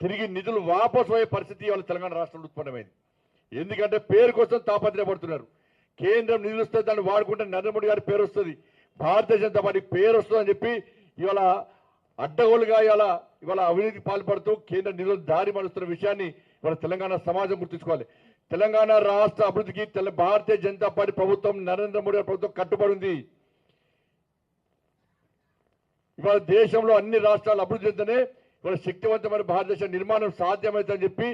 తిరిగి నిధులు వాపసు అయ్యే పరిస్థితి ఇవాళ తెలంగాణ రాష్ట్రంలో ఉత్పన్నమైంది. ఎందుకంటే పేరు కోసం తాపత్రయపడుతున్నారు. కేంద్రం నిధులు వస్తే దాన్ని వాడుకుంటే నరేంద్ర మోడీ గారి పేరు వస్తుంది, భారతీయ జనతా పార్టీకి పేరు వస్తుందని చెప్పి ఇవాళ అడ్డగోలుగా ఇవాళ అవినీతికి పాల్పడుతూ కేంద్ర నిధులు దారి మలుస్తున్న విషయాన్ని ఇవాళ తెలంగాణ సమాజం గుర్తుంచుకోవాలి. తెలంగాణ రాష్ట్ర అభివృద్ధికి భారతీయ జనతా పార్టీ ప్రభుత్వం, నరేంద్ర మోడీ గారి ప్రభుత్వం కట్టుబడి ఉంది. ఇవాళ దేశంలో అన్ని రాష్ట్రాలు అభివృద్ధి చెందనే ఇవాళ శక్తివంతమైన భారతదేశ నిర్మాణం సాధ్యమవుతుందని చెప్పి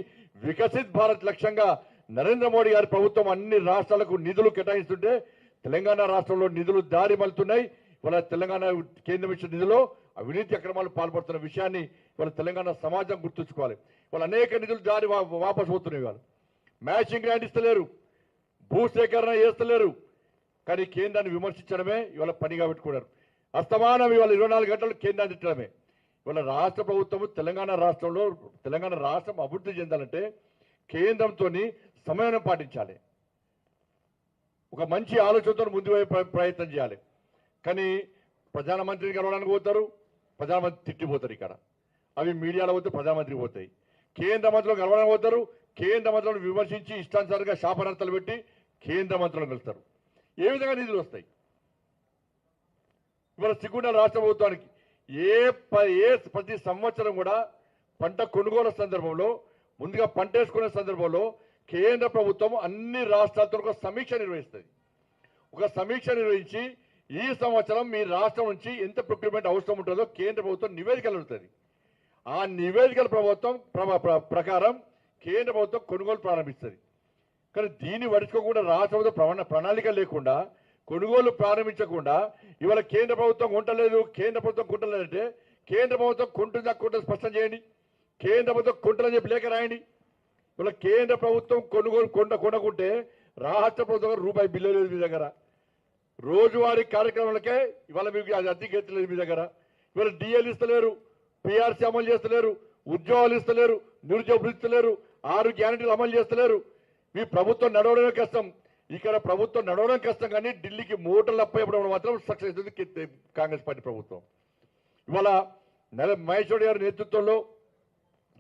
వికసిత్ భారత్ లక్ష్యంగా నరేంద్ర మోడీ గారి ప్రభుత్వం అన్ని రాష్ట్రాలకు నిధులు కేటాయిస్తుంటే తెలంగాణ రాష్ట్రంలో నిధులు దారి మలుతున్నాయి. ఇవాళ తెలంగాణ కేంద్రం ఇచ్చిన నిధులు అవినీతి అక్రమాలు పాల్పడుతున్న విషయాన్ని ఇవాళ తెలంగాణ సమాజం గుర్తుంచుకోవాలి. ఇవాళ అనేక నిధులు దారి వాపసు పోతున్నాయి. ఇవాళ మ్యాచింగ్ గ్రాంట్ ఇస్తలేరు, భూసేకరణ చేస్తలేరు, కానీ కేంద్రాన్ని విమర్శించడమే ఇవాళ పనిగా పెట్టుకున్నారు. అస్తమానం ఇవాళ 24 గంటలు కేంద్రాన్ని తిట్టడమే. ఇవాళ రాష్ట్ర ప్రభుత్వం తెలంగాణ రాష్ట్రం అభివృద్ధి చెందాలంటే కేంద్రంతో సమన్వయం పాటించాలి, ఒక మంచి ఆలోచనతో ముందు ప్రయత్నం చేయాలి. కానీ ప్రధానమంత్రిని కలవడానికి పోతారు, ప్రధానమంత్రి తిట్టిపోతారు. ఇక్కడ అవి మీడియాలో పోతే ప్రధానమంత్రికి పోతాయి. కేంద్ర మంత్రులు కలవడానికి పోతారు, కేంద్ర మంత్రులను విమర్శించి ఇష్టానుసారంగా శాపనార్థాలు పెట్టి కేంద్ర మంత్రులను కలుస్తారు. ఏ విధంగా నిధులు వస్తాయి? ఇవాళ సిగ్గుండాలి రాష్ట్ర ప్రభుత్వానికి. ప్రతి సంవత్సరం కూడా పంట కొనుగోలు సందర్భంలో, ముందుగా పంట వేసుకునే సందర్భంలో కేంద్ర ప్రభుత్వం అన్ని రాష్ట్రాలతో ఒక సమీక్ష నిర్వహిస్తుంది. ఒక సమీక్ష నిర్వహించి ఈ సంవత్సరం మీ రాష్ట్రం నుంచి ఎంత ప్రొక్యూర్మెంట్ అవసరం ఉంటుందో కేంద్ర ప్రభుత్వం నివేదికలు ఉంటుంది. ఆ నివేదికల ప్రకారం కేంద్ర ప్రభుత్వం కొనుగోలు ప్రారంభిస్తుంది. కానీ దీన్ని పడుచుకోకుండా రాష్ట్ర ప్రభుత్వం ప్రణాళిక లేకుండా, కొనుగోలు ప్రారంభించకుండా ఇవాళ కేంద్ర ప్రభుత్వం కొంటలేదు, కేంద్ర ప్రభుత్వం కొంటలేదంటే కేంద్ర ప్రభుత్వం కొంటుందా కొంటుంది స్పష్టం చేయండి. కేంద్ర ప్రభుత్వం కొంటలని చెప్పి లేఖ రాయండి. ఇవాళ కేంద్ర ప్రభుత్వం కొనుగోలు కొనకుంటే రాష్ట్ర ప్రభుత్వం రూపాయి బిల్లు లేదు మీ దగ్గర. రోజువారీ కార్యక్రమాలకే ఇవాళ మీకు అద్దెకెత్తలేదు మీ దగ్గర. ఇవాళ డిఎల్ ఇస్తలేరు, పిఆర్సీ అమలు చేస్తలేరు, ఉద్యోగాలు ఇస్తలేరు, నిరుద్యోగులు ఇస్తలేరు, 6 గ్యారెంటీలు అమలు చేస్తలేరు. మీ ప్రభుత్వం నడవడమే కష్టం. ఇక్కడ ప్రభుత్వం నడవడం కష్టం, కానీ ఢిల్లీకి మూటలు అప్పయ్యడం మాత్రం సక్సెస్ అవుతుంది కాంగ్రెస్ పార్టీ ప్రభుత్వం. ఇవాళ మహేశ్వరి గారి నేతృత్వంలో,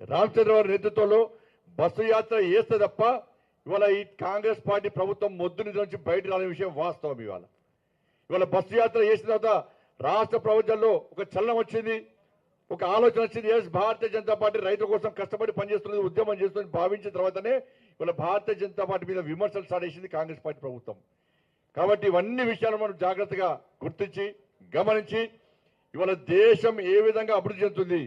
రామచంద్ర గారి నేతృత్వంలో బస్సు యాత్ర చేస్తే తప్ప ఇవాళ ఈ కాంగ్రెస్ పార్టీ ప్రభుత్వం మొద్దు నిధి నుంచి బయట రాని విషయం వాస్తవం. ఇవాళ బస్సు యాత్ర చేసిన తర్వాత రాష్ట్ర ప్రభుత్వంలో ఒక చలనం వచ్చింది, ఒక ఆలోచన వచ్చింది. భారతీయ జనతా పార్టీ రైతుల కోసం కష్టపడి పనిచేస్తున్నది, ఉద్యమం చేస్తుంది భావించిన తర్వాతనే ఇవాళ భారతీయ జనతా పార్టీ మీద విమర్శలు స్టార్ట్ చేసింది కాంగ్రెస్ పార్టీ ప్రభుత్వం. కాబట్టి ఇవన్నీ విషయాలు మనం జాగ్రత్తగా గుర్తించి గమనించి ఇవాళ దేశం ఏ విధంగా అభివృద్ధి చెందుతుంది,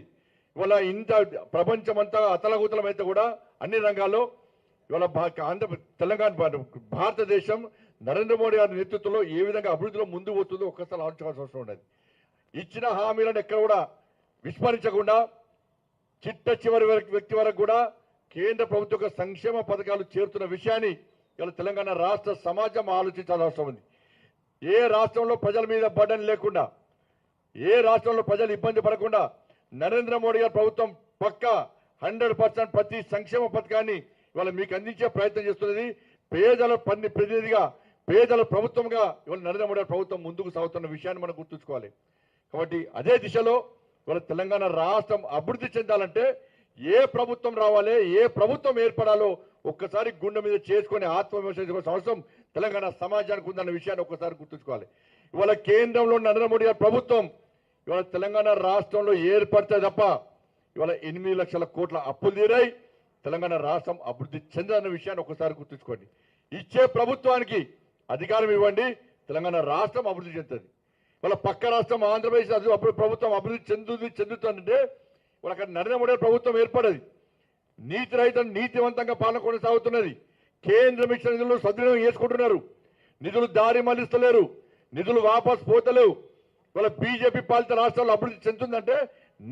ఇవాళ ఇంత ప్రపంచమంతా అతలగుతలమైతే కూడా అన్ని రంగాల్లో ఇవాళ తెలంగాణ భారతదేశం నరేంద్ర మోడీ గారి నేతృత్వంలో ఏ విధంగా అభివృద్ధిలో ముందు పోతుందో ఒక్కసారి ఆలోచించాల్సిన అవసరం ఉండదు. ఇచ్చిన హామీలను ఎక్కడ కూడా విస్మరించకుండా చిట్ట చివరి వ్యక్తి వరకు కూడా కేంద్ర ప్రభుత్వ యొక్క సంక్షేమ పథకాలు చేరుతున్న విషయాన్ని ఇవాళ తెలంగాణ రాష్ట్ర సమాజం ఆలోచించాల్సిన అవసరం ఉంది. ఏ రాష్ట్రంలో ప్రజల మీద బర్డెన్ లేకుండా, ఏ రాష్ట్రంలో ప్రజలు ఇబ్బంది పడకుండా నరేంద్ర మోడీ గారి ప్రభుత్వం పక్కా 100% ప్రతి సంక్షేమ పథకాన్ని ఇవాళ మీకు అందించే ప్రయత్నం చేస్తున్నది. పేదల ప్రతినిధిగా, పేదల ప్రభుత్వంగా ఇవాళ నరేంద్ర మోడీ ప్రభుత్వం ముందుకు సాగుతున్న విషయాన్ని మనం గుర్తుంచుకోవాలి. కాబట్టి అదే దిశలో ఇవాళ తెలంగాణ రాష్ట్రం అభివృద్ధి చెందాలంటే ఏ ప్రభుత్వం రావాలి, ఏ ప్రభుత్వం ఏర్పడాలో ఒక్కసారి గుండె మీద చేసుకుని ఆత్మవిమర్శ చేసుకోవాల్సిన అవసరం తెలంగాణ సమాజానికి ఉందన్న విషయాన్ని ఒక్కసారి గుర్తుంచుకోవాలి. ఇవాళ కేంద్రంలో నరేంద్ర మోడీ గారి ప్రభుత్వం ఇవాళ తెలంగాణ రాష్ట్రంలో ఏర్పడితే తప్ప ఇవాళ 8 లక్షల కోట్ల అప్పులు తీరాయి. తెలంగాణ రాష్ట్రం అభివృద్ధి చెందన్న విషయాన్ని ఒకసారి గుర్తుంచుకోండి. ఇచ్చే ప్రభుత్వానికి అధికారం ఇవ్వండి, తెలంగాణ రాష్ట్రం అభివృద్ధి చెందుతుంది. వాళ్ళ పక్క రాష్ట్రం ఆంధ్రప్రదేశ్ ప్రభుత్వం అభివృద్ధి చెందుతుందంటే వాళ్ళ అక్కడ నరేంద్ర మోడీ ప్రభుత్వం ఏర్పడది. నీతి రహితం నీతివంతంగా పాలన కొనసాగుతున్నది. కేంద్రం ఇచ్చిన నిధులు సద్వినియోగం చేసుకుంటున్నారు, నిధులు దారి మళ్లిస్తలేరు, నిధులు వాపసు పోతలేవు. వాళ్ళ బీజేపీ పాలిత రాష్ట్రాల్లో అభివృద్ధి చెందుతుందంటే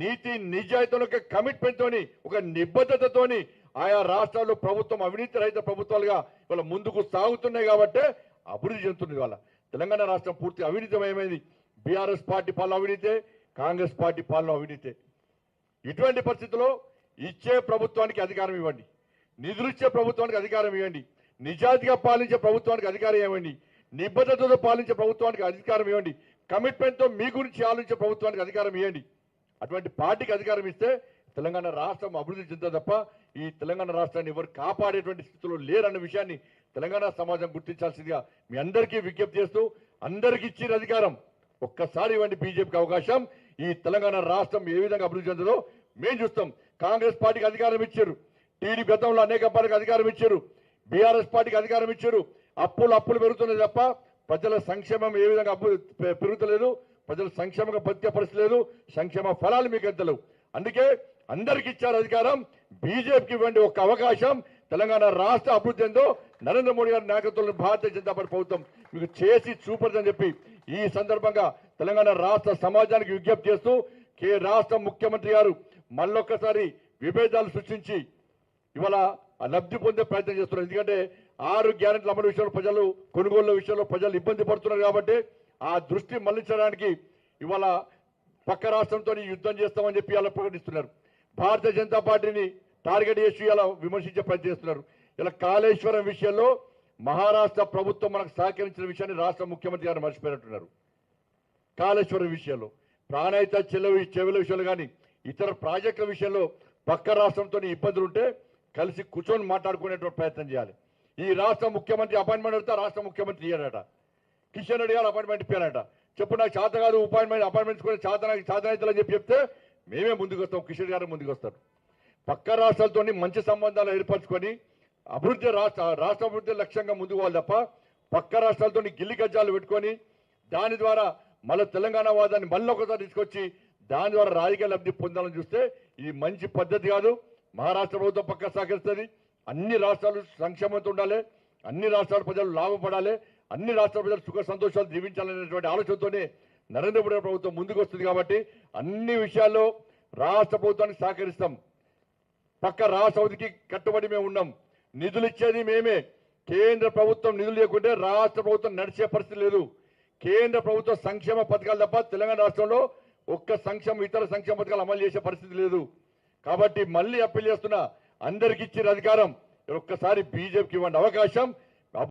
నీతి నిజాయితీతో, కమిట్మెంట్ తోని, ఒక నిబద్ధతతోని ఆయా రాష్ట్రాల్లో ప్రభుత్వం అవినీతి రహిత ప్రభుత్వాలుగా వాళ్ళ ముందుకు సాగుతున్నాయి కాబట్టి అభివృద్ధి చెందుతుంది. వాళ్ళ తెలంగాణ రాష్ట్రం పూర్తి అవినీతిమయమైంది. బీఆర్ఎస్ పార్టీ పాలన అవినీతే, కాంగ్రెస్ పార్టీ పాలన అవినీతే. ఇటువంటి పరిస్థితుల్లో ఇచ్చే ప్రభుత్వానికి అధికారం ఇవ్వండి, నిధులు ఇచ్చే ప్రభుత్వానికి అధికారం ఇవ్వండి, నిజాయితీగా పాలించే ప్రభుత్వానికి అధికారం ఇవ్వండి, నిబద్ధతతో పాలించే ప్రభుత్వానికి అధికారం ఇవ్వండి, కమిట్మెంట్తో మీ గురించి ఆలోచించే ప్రభుత్వానికి అధికారం ఇవ్వండి. అటువంటి పార్టీకి అధికారం ఇస్తే తెలంగాణ రాష్ట్రం అభివృద్ధి చెందుతుంది తప్ప ఈ తెలంగాణ రాష్ట్రాన్ని ఎవరు కాపాడేటువంటి స్థితిలో లేరన్న విషయాన్ని తెలంగాణ సమాజం గుర్తించాల్సిందిగా మీ అందరికీ విజ్ఞప్తి చేస్తూ అందరికీ ఇచ్చిన అధికారం ఒక్కసారి ఇవ్వండి బీజేపీకి అవకాశం. ఈ తెలంగాణ రాష్ట్రం ఏ విధంగా అభివృద్ధి చెందుతుందో మేము చూస్తాం. కాంగ్రెస్ పార్టీకి అధికారం ఇచ్చారు, టీడీ గతంలో అనేక పార్టీకి అధికారం ఇచ్చారు, బీఆర్ఎస్ పార్టీకి అధికారం ఇచ్చారు. అప్పులు పెరుగుతున్నాయి తప్ప ప్రజల సంక్షేమం ఏ విధంగా పెరుగుతలేదు, ప్రజల సంక్షేమంగా బతికే పరిస్థితి లేదు, సంక్షేమ ఫలాలు మీకు ఎంతలేవు. అందుకే అందరికి ఇచ్చారు అధికారం, బీజేపీకి ఇవ్వండి ఒక్క అవకాశం. తెలంగాణ రాష్ట్ర అభివృద్ధి ఏందో నరేంద్ర మోడీ గారి నాయకత్వంలో భారతీయ జనతా పార్టీ ప్రభుత్వం మీకు చేసి చూపదని చెప్పి ఈ సందర్భంగా తెలంగాణ రాష్ట్ర సమాజానికి విజ్ఞప్తి చేస్తూ రాష్ట్ర ముఖ్యమంత్రి గారు మళ్ళొక్కసారి విభేదాలు సృష్టించి ఇవాళ లబ్ధి పొందే ప్రయత్నం చేస్తున్నారు. ఎందుకంటే 6 గ్యారెంటీల అమలు విషయంలో ప్రజలు కొనుగోళ్ల విషయంలో ప్రజలు ఇబ్బంది పడుతున్నారు కాబట్టి ఆ దృష్టి మళ్లించడానికి ఇవాళ పక్క రాష్ట్రంతో యుద్ధం చేస్తామని చెప్పి ఇలా ప్రకటిస్తున్నారు. భారతీయ జనతా పార్టీని టార్గెట్ చేసి ఇలా విమర్శించే ప్రయత్నం చేస్తున్నారు. ఇలా కాళేశ్వరం విషయంలో మహారాష్ట్ర ప్రభుత్వం మనకు సహకరించిన విషయాన్ని రాష్ట్ర ముఖ్యమంత్రి గారు మర్చిపోయినట్టున్నారు. కాళేశ్వరం విషయంలో ప్రాణాయిత చెవుల విషయంలో కానీ ఇతర ప్రాజెక్టుల విషయంలో పక్క రాష్ట్రంతో ఇబ్బందులు ఉంటే కలిసి కూర్చొని మాట్లాడుకునేటువంటి ప్రయత్నం చేయాలి. ఈ రాష్ట్ర ముఖ్యమంత్రి అపాయింట్మెంట్ అడితే రాష్ట్ర ముఖ్యమంత్రి ఇయ్యాడట, కిషన్ రెడ్డి గారు అపాయింట్మెంట్ ఇప్పారట. చెప్పు నాకు చేత కాదు అపాయింట్మెంట్స్ కూడా చేతనైతలని చెప్పి చెప్తే మేమే ముందుకు వస్తాం, కిషన్ గారు ముందుకు వస్తారు. పక్క రాష్ట్రాలతో మంచి సంబంధాలు ఏర్పరచుకొని రాష్ట్ర అభివృద్ధి లక్ష్యంగా ముందుకు పోవాలి తప్ప పక్క రాష్ట్రాలతో గిల్లి గజ్జాలు పెట్టుకొని దాని ద్వారా మళ్ళీ తెలంగాణ వాదాన్ని మళ్ళీ ఒకసారి తీసుకొచ్చి దాని ద్వారా రాజకీయ లబ్ధి పొందాలని చూస్తే ఇది మంచి పద్ధతి కాదు. మహారాష్ట్ర ప్రభుత్వం పక్క సహకరిస్తుంది. అన్ని రాష్ట్రాలు సంక్షేమంతో ఉండాలి, అన్ని రాష్ట్రాల ప్రజలు లాభపడాలి, అన్ని రాష్ట్రాల ప్రజలు సుఖ సంతోషాలు జీవించాలనేటువంటి ఆలోచనతోనే నరేంద్ర మోడీ ప్రభుత్వం ముందుకు వస్తుంది. కాబట్టి అన్ని విషయాల్లో రాష్ట్ర ప్రభుత్వానికి సహకరిస్తాం. పక్క రాష్ట్ర అభివృద్ధికి కట్టుబడి మేము ఉన్నాం. నిధులు ఇచ్చేది మేమే. కేంద్ర ప్రభుత్వం నిధులు లేకుంటే రాష్ట్ర ప్రభుత్వం నడిచే పరిస్థితి లేదు. కేంద్ర ప్రభుత్వ సంక్షేమ పథకాలు తప్ప తెలంగాణ రాష్ట్రంలో ఇతర సంక్షేమ పథకాలు అమలు చేసే పరిస్థితి లేదు. కాబట్టి మళ్ళీ అప్పీల్ చేస్తున్నా, అందరికి ఇచ్చిన అధికారం ఒక్కసారి బీజేపీకి ఇవ్వండి అవకాశం.